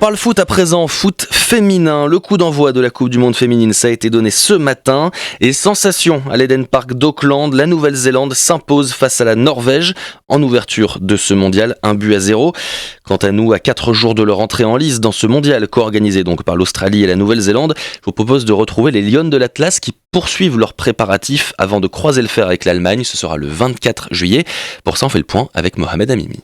parle foot à présent, foot féminin. Le coup d'envoi de la Coupe du Monde féminine, ça a été donné ce matin. Et sensation à l'Eden Park d'Auckland, la Nouvelle-Zélande s'impose face à la Norvège en ouverture de ce mondial, 1-0. Quant à nous, à 4 jours de leur entrée en lice dans ce mondial, co-organisé donc par l'Australie et la Nouvelle-Zélande, je vous propose de retrouver les Lionnes de l'Atlas qui poursuivent leurs préparatifs avant de croiser le fer avec l'Allemagne. Ce sera le 24 juillet. Pour ça, on fait le point avec Mohamed Amimi.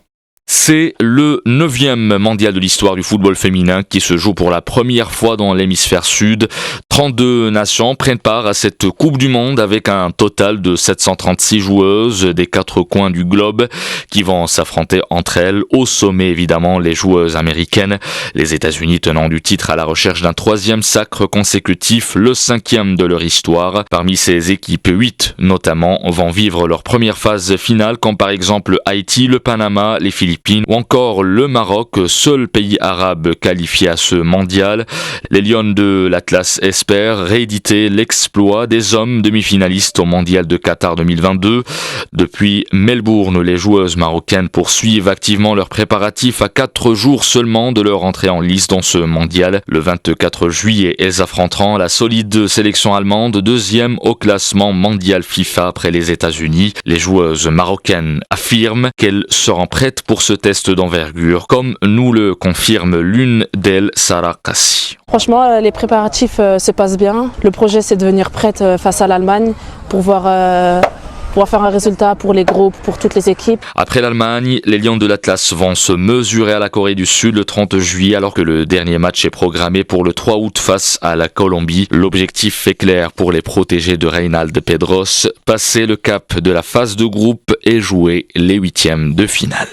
C'est le 9e mondial de l'histoire du football féminin qui se joue pour la première fois dans l'hémisphère sud. 32 nations prennent part à cette Coupe du Monde avec un total de 736 joueuses des 4 coins du globe qui vont s'affronter entre elles. Au sommet, évidemment, les joueuses américaines. Les États-Unis tenant du titre à la recherche d'un 3e sacre consécutif, le 5e de leur histoire. Parmi ces équipes, 8 notamment vont vivre leur première phase finale, comme par exemple Haïti, le Panama, les Philippines ou encore le Maroc, seul pays arabe qualifié à ce mondial. Les Lionnes de l'Atlas espèrent rééditer l'exploit des hommes demi-finalistes au mondial de Qatar 2022. Depuis Melbourne, les joueuses marocaines poursuivent activement leurs préparatifs à 4 jours seulement de leur entrée en lice dans ce mondial. Le 24 juillet, elles affronteront la solide sélection allemande, 2e au classement mondial FIFA après les États-Unis. Les joueuses marocaines affirment qu'elles seront prêtes pour ce test d'envergure, comme nous le confirme l'une d'elles, Sarah Kassi. Franchement, les préparatifs se passent bien. Le projet, c'est de venir prête face à l'Allemagne pour faire un résultat pour les groupes, pour toutes les équipes. Après l'Allemagne, les Lions de l'Atlas vont se mesurer à la Corée du Sud le 30 juillet, alors que le dernier match est programmé pour le 3 août face à la Colombie. L'objectif est clair pour les protégés de Reynald Pedros, passer le cap de la phase de groupe et jouer les 8e de finale.